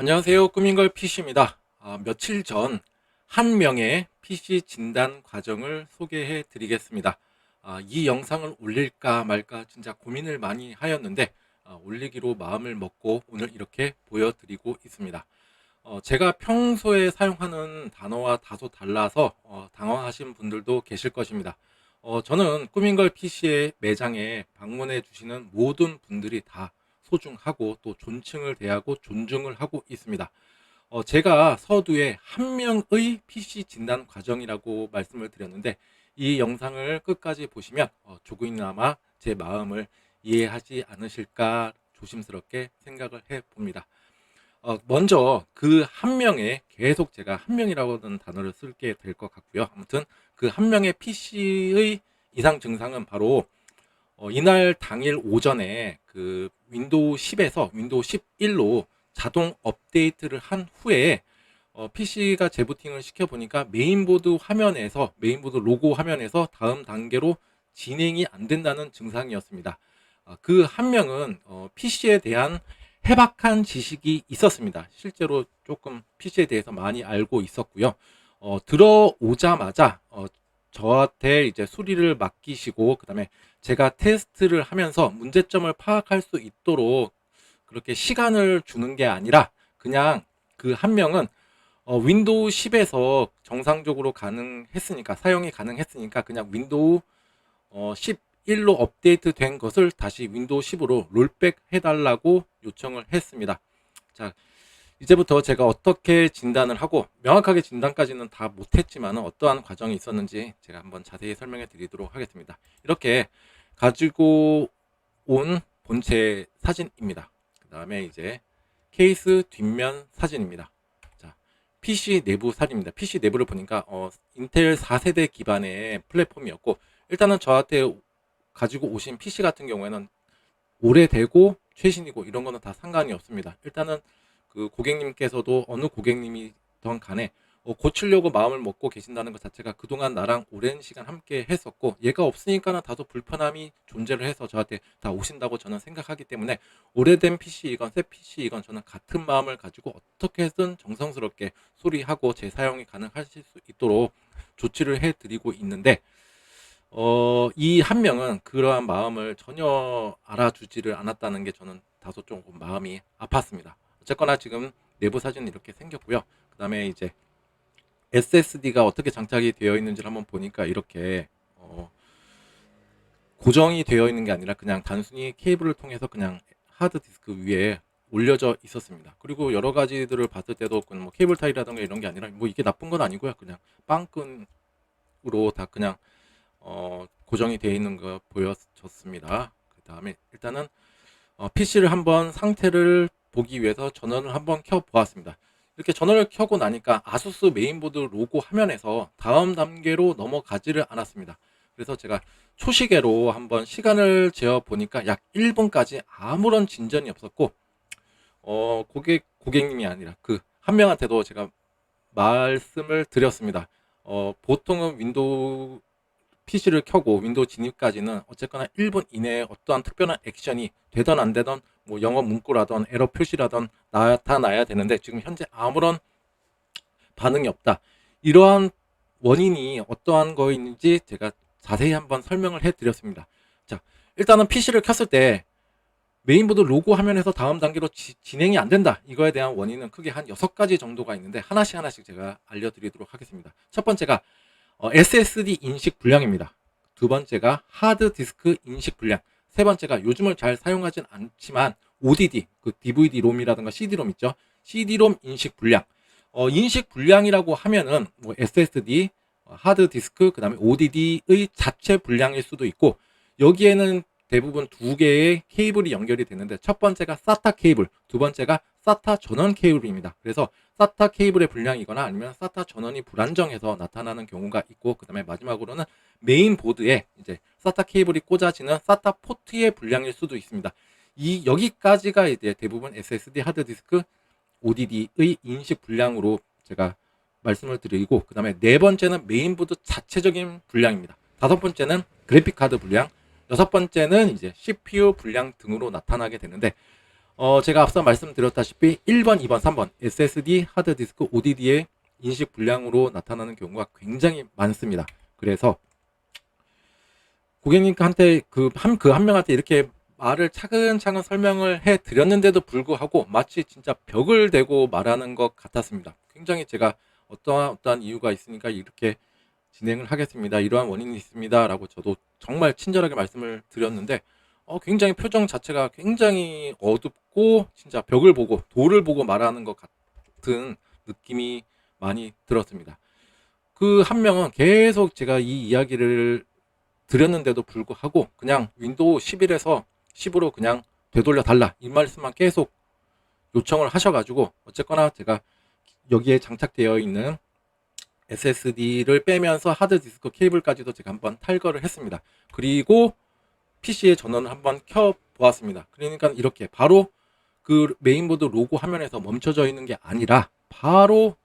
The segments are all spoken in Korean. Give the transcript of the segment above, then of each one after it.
안녕하세요. 꾸민걸 PC입니다. 며칠 전 한 명의 PC 진단 과정을 소개해 드리겠습니다. 이 영상을 올릴까 말까 진짜 고민을 많이 하였는데 올리기로 마음을 먹고 오늘 이렇게 보여드리고 있습니다. 제가 평소에 사용하는 단어와 다소 달라서 당황하신 분들도 계실 것입니다. 저는 꾸민걸 PC의 매장에 방문해 주시는 모든 분들이 다 소중하고 또 존칭을 대하고 존중을 하고 있습니다. 제가 서두에 한 명의 PC 진단 과정이라고 말씀을 드렸는데 이 영상을 끝까지 보시면 조금이나마 제 마음을 이해하지 않으실까 조심스럽게 생각을 해 봅니다. 먼저 그 한 명의 계속 제가 한 명이라고는 단어를 쓸게 될 것 같고요. 아무튼 그 한 명의 PC의 이상 증상은 바로 이날 당일 오전에 그 윈도우 10에서 윈도우 11로 자동 업데이트를 한 후에 PC가 재부팅을 시켜보니까 메인보드 로고 화면에서 다음 단계로 진행이 안 된다는 증상이었습니다. 그 한 명은 PC에 대한 해박한 지식이 있었습니다. 실제로 조금 PC에 대해서 많이 알고 있었고요. 들어오자마자 저한테 이제 수리를 맡기시고 그다음에 제가 테스트를 하면서 문제점을 파악할 수 있도록 그렇게 시간을 주는 게 아니라 그냥 그 한 명은 윈도우 10에서 정상적으로 가능했으니까 사용이 가능했으니까 그냥 윈도우 11로 업데이트 된 것을 다시 윈도우 10으로 롤백 해달라고 요청을 했습니다. 자, 이제부터 제가 어떻게 진단을 하고 명확하게 진단까지는 다 못했지만 어떠한 과정이 있었는지 제가 한번 자세히 설명해 드리도록 하겠습니다. 이렇게 가지고 온 본체 사진입니다. 그 다음에 이제 케이스 뒷면 사진입니다. 자, PC 내부 사진입니다. PC 내부를 보니까 인텔 4세대 기반의 플랫폼이었고 일단은 저한테 가지고 오신 PC 같은 경우에는 오래되고 최신이고 이런 거는 다 상관이 없습니다. 일단은 그 고객님께서도 어느 고객님이던 간에 고치려고 마음을 먹고 계신다는 것 자체가 그동안 나랑 오랜 시간 함께 했었고 얘가 없으니까는 다소 불편함이 존재를 해서 저한테 다 오신다고 저는 생각하기 때문에 오래된 PC이건 새 PC이건 저는 같은 마음을 가지고 어떻게든 정성스럽게 수리하고 재사용이 가능하실 수 있도록 조치를 해드리고 있는데 이 한 명은 그러한 마음을 전혀 알아주지를 않았다는 게 저는 다소 조금 마음이 아팠습니다. 어쨌거나 지금 내부 사진은 이렇게 생겼고요. 그 다음에 이제 SSD가 어떻게 장착이 되어 있는지를 한번 보니까 이렇게 고정이 되어 있는 게 아니라 그냥 단순히 케이블을 통해서 그냥 하드디스크 위에 올려져 있었습니다. 그리고 여러 가지들을 봤을 때도 뭐 케이블 타이라던가 이런 게 아니라 뭐 이게 나쁜 건 아니고요. 그냥 빵끈으로 다 그냥 고정이 되어 있는 거 보여졌습니다. 그 다음에 일단은 PC를 한번 상태를 보기 위해서 전원을 한번 켜 보았습니다. 이렇게 전원을 켜고 나니까 아수스 메인보드 로고 화면에서 다음 단계로 넘어가지를 않았습니다. 그래서 제가 초시계로 한번 시간을 재어 보니까 약 1분까지 아무런 진전이 없었고 고객님이 아니라 그 한 명한테도 제가 말씀을 드렸습니다. 보통은 윈도우 PC를 켜고 윈도우 진입까지는 어쨌거나 1분 이내에 어떠한 특별한 액션이 되던 안 되던 뭐 영어 문구라던 에러 표시라던 나타나야 되는데 지금 현재 아무런 반응이 없다. 이러한 원인이 어떠한 거인지 제가 자세히 한번 설명을 해 드렸습니다. 자, 일단은 PC를 켰을 때 메인보드 로고 화면에서 다음 단계로 진행이 안 된다. 이거에 대한 원인은 크게 한 6가지 정도가 있는데 하나씩 제가 알려드리도록 하겠습니다. 첫 번째가 SSD 인식 불량입니다. 두 번째가 하드디스크 인식 불량. 세 번째가 요즘을 잘 사용하진 않지만 ODD, 그 DVD-ROM이라든가 CD-ROM 있죠. CD-ROM 인식 불량. 인식 불량이라고 하면은 뭐 SSD, 하드디스크, 그 다음에 ODD의 자체 불량일 수도 있고 여기에는 대부분 두 개의 케이블이 연결이 되는데 첫 번째가 SATA 케이블, 두 번째가 SATA 전원 케이블입니다. 그래서 SATA 케이블의 불량이거나 아니면 SATA 전원이 불안정해서 나타나는 경우가 있고 그 다음에 마지막으로는 메인 보드에 이제 SATA 케이블이 꽂아지는 SATA 포트의 불량일 수도 있습니다. 여기까지가 이제 대부분 SSD 하드디스크 ODD의 인식 불량으로 제가 말씀을 드리고 그 다음에 네 번째는 메인보드 자체적인 불량입니다. 다섯 번째는 그래픽카드 불량, 여섯 번째는 이제 CPU 불량 등으로 나타나게 되는데 제가 앞서 말씀드렸다시피 1번, 2번, 3번 SSD, 하드디스크, ODD의 인식 불량으로 나타나는 경우가 굉장히 많습니다. 그래서 고객님한테 그 한 명한테 이렇게 말을 차근차근 설명을 해 드렸는데도 불구하고 마치 진짜 벽을 대고 말하는 것 같았습니다. 굉장히 제가 어떠한 이유가 있으니까 이렇게 진행을 하겠습니다. 이러한 원인이 있습니다. 라고 저도 정말 친절하게 말씀을 드렸는데, 굉장히 표정 자체가 굉장히 어둡고, 진짜 벽을 보고, 돌을 보고 말하는 것 같은 느낌이 많이 들었습니다. 그 한 명은 계속 제가 이 이야기를 드렸는데도 불구하고, 그냥 윈도우 11에서 10으로 그냥 되돌려 달라. 이 말씀만 계속 요청을 하셔가지고, 어쨌거나 제가 여기에 장착되어 있는 SSD를 빼면서 하드디스크 케이블까지도 제가 한번 탈거를 했습니다. 그리고 PC의 전원을 한번 켜 보았습니다. 그러니까 이렇게 바로 그 메인보드 로고 화면에서 멈춰져 있는 게 아니라 바로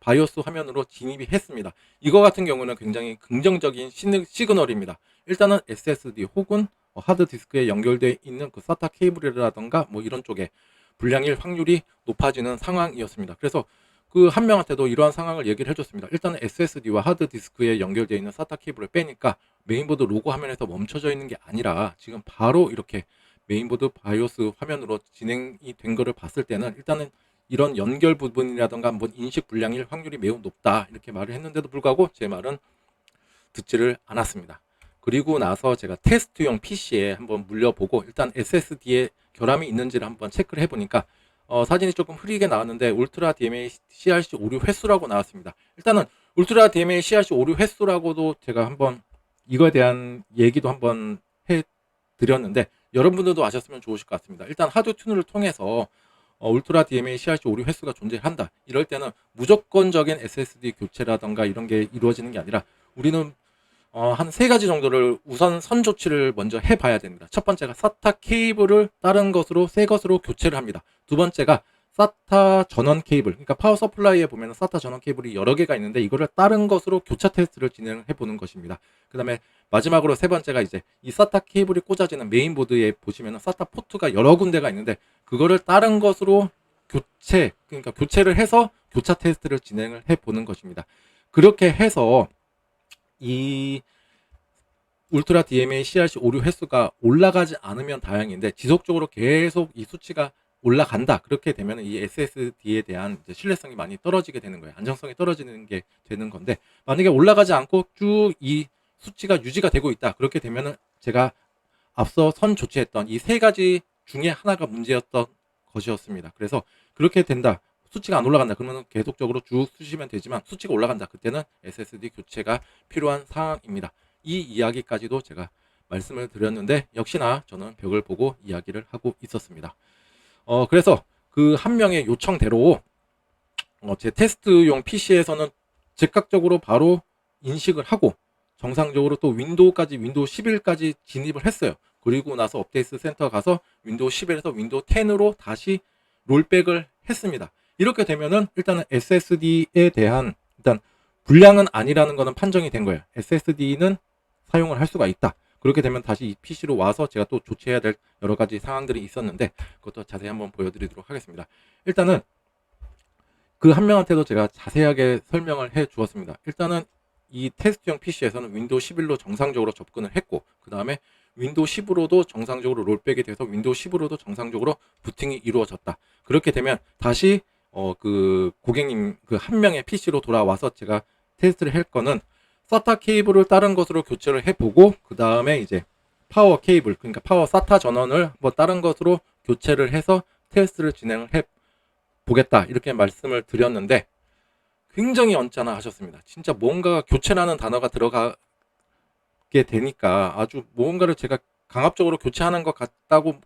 바이오스 화면으로 진입이 했습니다. 이거 같은 경우는 굉장히 긍정적인 시그널입니다. 일단은 SSD 혹은 하드디스크에 연결되어 있는 그 SATA 케이블이라던가 뭐 이런 쪽에 불량일 확률이 높아지는 상황이었습니다. 그래서 그 한 명한테도 이러한 상황을 얘기를 해줬습니다. 일단은 SSD와 하드디스크에 연결되어 있는 SATA 케이블을 빼니까 메인보드 로고 화면에서 멈춰져 있는 게 아니라 지금 바로 이렇게 메인보드 바이오스 화면으로 진행이 된 거를 봤을 때는 일단은 이런 연결 부분이라던가 한번 인식 불량일 확률이 매우 높다 이렇게 말을 했는데도 불구하고 제 말은 듣지를 않았습니다. 그리고 나서 제가 테스트용 PC에 한번 물려보고 일단 SSD에 결함이 있는지를 한번 체크를 해보니까 사진이 조금 흐리게 나왔는데 울트라 DMA CRC 오류 횟수라고 나왔습니다. 일단은 울트라 DMA CRC 오류 횟수라고도 제가 한번 이거에 대한 얘기도 한번 해드렸는데 여러분들도 아셨으면 좋으실 것 같습니다. 일단 하드 튜너를 통해서 울트라 DMA CRC 오류 횟수가 존재한다. 이럴 때는 무조건적인 SSD 교체라던가 이런 게 이루어지는 게 아니라 우리는 한 세 가지 정도를 우선 선 조치를 먼저 해봐야 됩니다. 첫 번째가 SATA 케이블을 다른 것으로 새 것으로 교체를 합니다. 두 번째가 SATA 전원 케이블, 그러니까 파워 서플라이에 보면 SATA 전원 케이블이 여러 개가 있는데 이거를 다른 것으로 교차 테스트를 진행해 보는 것입니다. 그 다음에 마지막으로 세 번째가 이제 이 SATA 케이블이 꽂아지는 메인보드에 보시면 SATA 포트가 여러 군데가 있는데 그거를 다른 것으로 그러니까 교체를 해서 교차 테스트를 진행을 해 보는 것입니다. 그렇게 해서 이 울트라 DMA CRC 오류 횟수가 올라가지 않으면 다행인데 지속적으로 계속 이 수치가 올라간다. 그렇게 되면 이 SSD에 대한 이제 신뢰성이 많이 떨어지게 되는 거예요. 안정성이 떨어지는 게 되는 건데 만약에 올라가지 않고 쭉 이 수치가 유지가 되고 있다. 그렇게 되면은 제가 앞서 선 조치했던 이 세 가지 중에 하나가 문제였던 것이었습니다. 그래서 그렇게 된다. 수치가 안 올라간다. 그러면 계속적으로 쭉 쓰시면 되지만 수치가 올라간다. 그때는 SSD 교체가 필요한 상황입니다. 이 이야기까지도 제가 말씀을 드렸는데 역시나 저는 벽을 보고 이야기를 하고 있었습니다. 그래서 그 한 명의 요청대로 제 테스트용 PC에서는 즉각적으로 바로 인식을 하고 정상적으로 또 윈도우 11까지 진입을 했어요. 그리고 나서 업데이트 센터 가서 윈도우 11에서 윈도우 10으로 다시 롤백을 했습니다. 이렇게 되면은 일단은 SSD에 대한 일단 불량은 아니라는 거는 판정이 된 거예요. SSD는 사용을 할 수가 있다. 그렇게 되면 다시 이 PC로 와서 제가 또 조치해야 될 여러 가지 상황들이 있었는데 그것도 자세히 한번 보여드리도록 하겠습니다. 일단은 그 한 명한테도 제가 자세하게 설명을 해 주었습니다. 일단은 이 테스트용 PC에서는 윈도우 11로 정상적으로 접근을 했고 그 다음에 윈도우 10으로도 정상적으로 롤백이 돼서 윈도우 10으로도 정상적으로 부팅이 이루어졌다. 그렇게 되면 다시 그 고객님 그 한 명의 PC로 돌아와서 제가 테스트를 할 거는 SATA 케이블을 다른 것으로 교체를 해보고 그 다음에 이제 파워 케이블 그러니까 파워 SATA 전원을 한번 다른 것으로 교체를 해서 테스트를 진행을 해 보겠다 이렇게 말씀을 드렸는데 굉장히 언짢아 하셨습니다. 진짜 뭔가 교체라는 단어가 들어가게 되니까 아주 뭔가를 제가 강압적으로 교체하는 것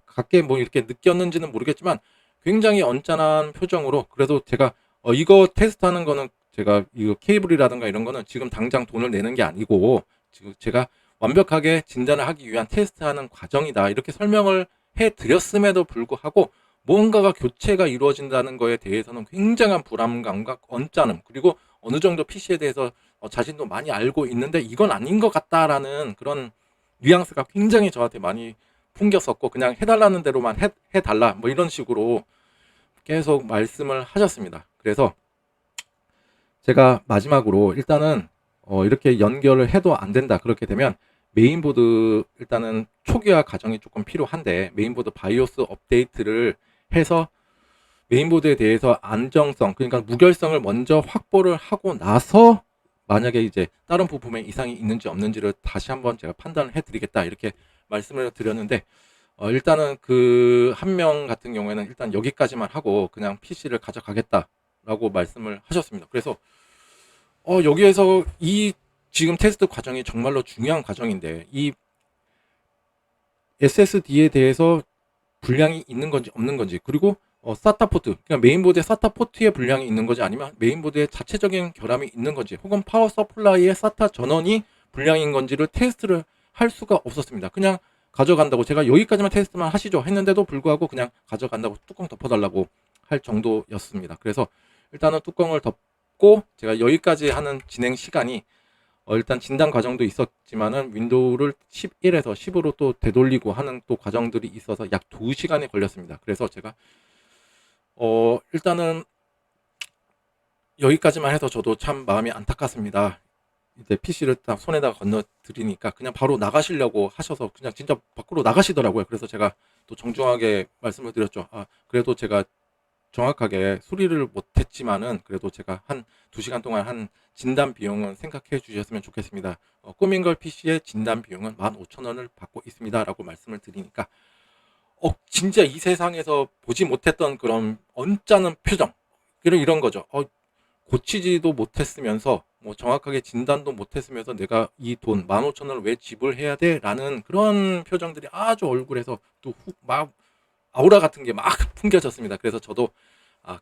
같게 뭐 이렇게 느꼈는지는 모르겠지만 굉장히 언짢은 표정으로 그래도 제가 이거 테스트하는 거는 제가 이거 케이블이라든가 이런 거는 지금 당장 돈을 내는 게 아니고 지금 제가 완벽하게 진단을 하기 위한 테스트하는 과정이다 이렇게 설명을 해 드렸음에도 불구하고 뭔가가 교체가 이루어진다는 거에 대해서는 굉장한 불안감과 언짢음 그리고 어느 정도 PC에 대해서 자신도 많이 알고 있는데 이건 아닌 것 같다라는 그런 뉘앙스가 굉장히 저한테 많이 풍겼었고 그냥 해달라는 대로만 해달라 뭐 이런 식으로 계속 말씀을 하셨습니다. 그래서 제가 마지막으로 일단은 이렇게 연결을 해도 안 된다 그렇게 되면 메인보드 일단은 초기화 과정이 조금 필요한데 메인보드 바이오스 업데이트를 해서 메인보드에 대해서 안정성 그러니까 무결성을 먼저 확보를 하고 나서 만약에 이제 다른 부품에 이상이 있는지 없는지를 다시 한번 제가 판단을 해드리겠다 이렇게 말씀을 드렸는데 일단은 그 한 명 같은 경우에는 일단 여기까지만 하고 그냥 PC를 가져가겠다라고 말씀을 하셨습니다. 그래서 여기에서 이 지금 테스트 과정이 정말로 중요한 과정인데 이 SSD에 대해서 불량이 있는 건지 없는 건지 그리고 SATA 포트 그러니까 메인보드의 SATA 포트에 불량이 있는 건지 아니면 메인보드의 자체적인 결함이 있는 건지 혹은 파워 서플라이의 SATA 전원이 불량인 건지를 테스트를 할 수가 없었습니다. 그냥 가져간다고 제가 여기까지만 테스트만 하시죠 했는데도 불구하고 그냥 가져간다고 뚜껑 덮어달라고 할 정도였습니다. 그래서 일단은 뚜껑을 덮고 제가 여기까지 하는 진행 시간이 일단 진단 과정도 있었지만은 윈도우를 11에서 10으로 또 되돌리고 하는 또 과정들이 있어서 약 2시간이 걸렸습니다. 그래서 제가 일단은 여기까지만 해서 저도 참 마음이 안타깝습니다. 이제 PC를 딱 손에다가 건너드리니까 그냥 바로 나가시려고 하셔서 그냥 진짜 밖으로 나가시더라고요. 그래서 제가 또 정중하게 말씀을 드렸죠. 그래도 제가 정확하게 수리를 못했지만은 그래도 제가 한 2시간 동안 한 진단 비용은 생각해 주셨으면 좋겠습니다. 꾸민걸 PC의 진단 비용은 15,000원을 받고 있습니다. 라고 말씀을 드리니까 진짜 이 세상에서 보지 못했던 그런 언짢은 표정 이런 거죠. 고치지도 못했으면서 뭐 정확하게 진단도 못했으면서 내가 이 돈 15,000원을 왜 지불해야 돼? 라는 그런 표정들이 아주 얼굴에서 또 막 아우라 같은 게 막 풍겨졌습니다. 그래서 저도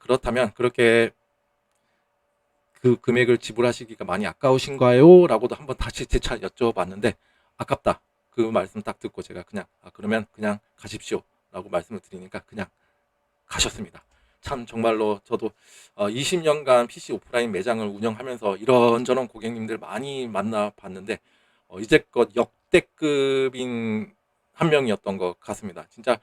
그렇다면 그렇게 그 금액을 지불하시기가 많이 아까우신가요? 라고도 한번 다시 재차 여쭤봤는데 아깝다. 그 말씀 딱 듣고 제가 그냥 그러면 그냥 가십시오. 라고 말씀을 드리니까 그냥 가셨습니다. 참 정말로 저도 20년간 PC 오프라인 매장을 운영하면서 이런저런 고객님들 많이 만나봤는데 이제껏 역대급인 한 명이었던 것 같습니다. 진짜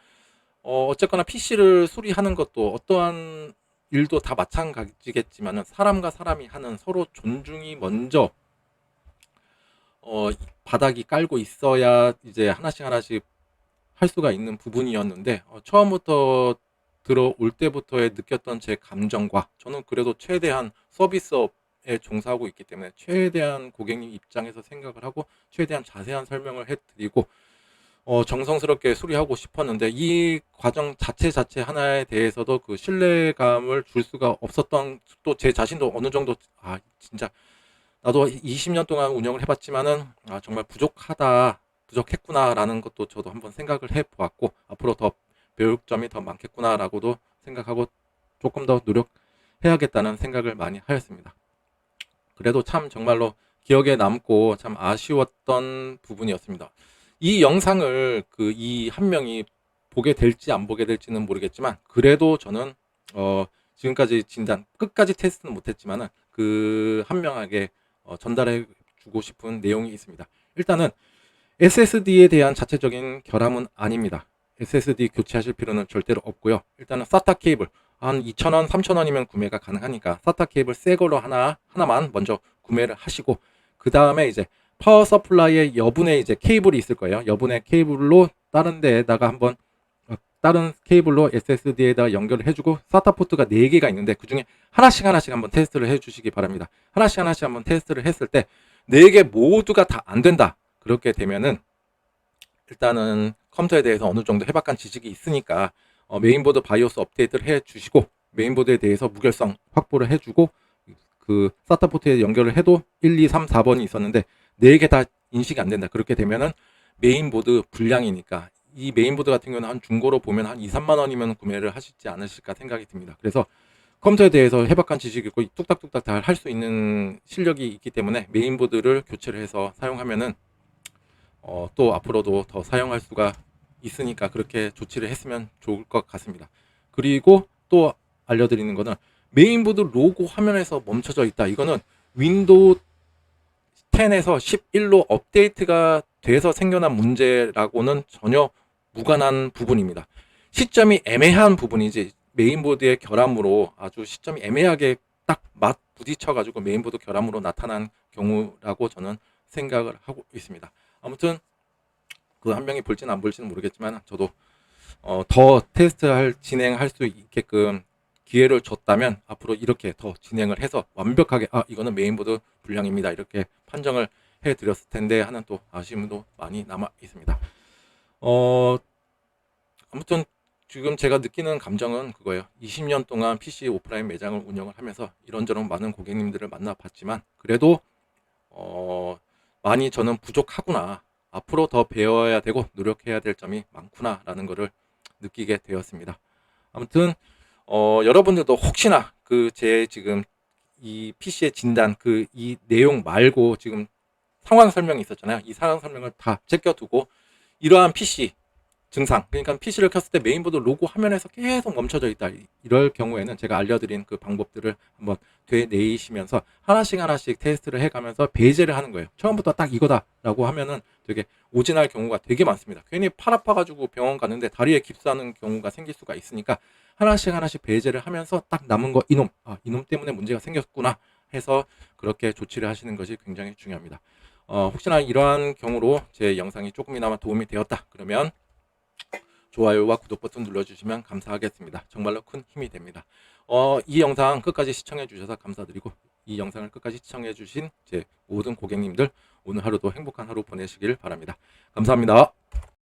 어쨌거나 PC를 수리하는 것도 어떠한 일도 다 마찬가지겠지만 사람과 사람이 하는 서로 존중이 먼저 바닥이 깔고 있어야 이제 하나씩 하나씩 할 수가 있는 부분이었는데 처음부터 들어올 때부터의 느꼈던 제 감정과 저는 그래도 최대한 서비스업에 종사하고 있기 때문에 최대한 고객님 입장에서 생각을 하고 최대한 자세한 설명을 해드리고 정성스럽게 수리하고 싶었는데 이 과정 자체 하나에 대해서도 그 신뢰감을 줄 수가 없었던 또 제 자신도 어느 정도 진짜 나도 20년 동안 운영을 해봤지만은 정말 부족했구나라는 것도 저도 한번 생각을 해보았고 앞으로 더 배울 점이 더 많겠구나라고도 생각하고 조금 더 노력해야겠다는 생각을 많이 하였습니다. 그래도 참 정말로 기억에 남고 참 아쉬웠던 부분이었습니다. 이 영상을 이 한 명이 보게 될지 안 보게 될지는 모르겠지만 그래도 저는 지금까지 진단 끝까지 테스트는 못했지만은 그 한 명에게 전달해 주고 싶은 내용이 있습니다. 일단은 SSD에 대한 자체적인 결함은 아닙니다. SSD 교체하실 필요는 절대로 없고요. 일단은 SATA 케이블 한 2,000원, 3,000원이면 구매가 가능하니까 SATA 케이블 새 걸로 하나만 먼저 구매를 하시고 그 다음에 이제 파워 서플라이의 여분의 이제 케이블이 있을 거예요. 여분의 케이블로 다른 데에다가 한번 다른 케이블로 SSD에다 연결을 해주고 SATA 포트가 4개가 있는데 그 중에 하나씩 한번 테스트를 해주시기 바랍니다. 하나씩 한번 테스트를 했을 때 4개 모두가 다 안 된다. 그렇게 되면은 일단은 컴퓨터에 대해서 어느 정도 해박한 지식이 있으니까 메인보드 바이오스 업데이트를 해주시고 메인보드에 대해서 무결성 확보를 해주고 그 SATA 포트에 연결을 해도 1, 2, 3, 4번이 있었는데 4개 다 인식이 안 된다. 그렇게 되면은 메인보드 불량이니까 이 메인보드 같은 경우는 한 중고로 보면 한 2, 3만 원이면 구매를 하시지 않으실까 생각이 듭니다. 그래서 컴퓨터에 대해서 해박한 지식이 있고 뚝딱뚝딱 다 할 수 있는 실력이 있기 때문에 메인보드를 교체를 해서 사용하면은 또 앞으로도 더 사용할 수가 있으니까 그렇게 조치를 했으면 좋을 것 같습니다. 그리고 또 알려드리는 거는 메인보드 로고 화면에서 멈춰져 있다. 이거는 윈도우 10에서 11로 업데이트가 돼서 생겨난 문제라고는 전혀 무관한 부분입니다. 시점이 애매한 부분이지 메인보드의 결함으로 아주 시점이 애매하게 딱 맞 부딪혀가지고 메인보드 결함으로 나타난 경우라고 저는 생각을 하고 있습니다. 아무튼 그 한 명이 볼지는 안 볼지는 모르겠지만 저도 더 진행할 수 있게끔 기회를 줬다면 앞으로 이렇게 더 진행을 해서 완벽하게 이거는 메인보드 불량입니다 이렇게 판정을 해드렸을 텐데 하는 또 아쉬움도 많이 남아 있습니다. 아무튼 지금 제가 느끼는 감정은 그거예요. 20년 동안 PC 오프라인 매장을 운영을 하면서 이런저런 많은 고객님들을 만나봤지만 그래도 많이 저는 부족하구나. 앞으로 더 배워야 되고 노력해야 될 점이 많구나 라는 것을 느끼게 되었습니다. 아무튼 여러분들도 혹시나 그 제 지금 이 PC의 진단 이 내용 말고 지금 상황 설명이 있었잖아요. 이 상황 설명을 다 제껴두고 이러한 PC 증상, 그러니까 PC를 켰을 때 메인보드 로고 화면에서 계속 멈춰져 있다. 이럴 경우에는 제가 알려드린 그 방법들을 한번 되뇌이시면서 하나씩 테스트를 해가면서 배제를 하는 거예요. 처음부터 딱 이거다라고 하면은 되게 오진할 경우가 되게 많습니다. 괜히 팔 아파가지고 병원 갔는데 다리에 깁스하는 경우가 생길 수가 있으니까 하나씩 배제를 하면서 딱 남은 거 이놈 때문에 문제가 생겼구나 해서 그렇게 조치를 하시는 것이 굉장히 중요합니다. 혹시나 이러한 경우로 제 영상이 조금이나마 도움이 되었다 그러면 좋아요와 구독 버튼 눌러주시면 감사하겠습니다. 정말로 큰 힘이 됩니다. 이 영상 끝까지 시청해 주셔서 감사드리고 이 영상을 끝까지 시청해 주신 제 모든 고객님들 오늘 하루도 행복한 하루 보내시길 바랍니다. 감사합니다.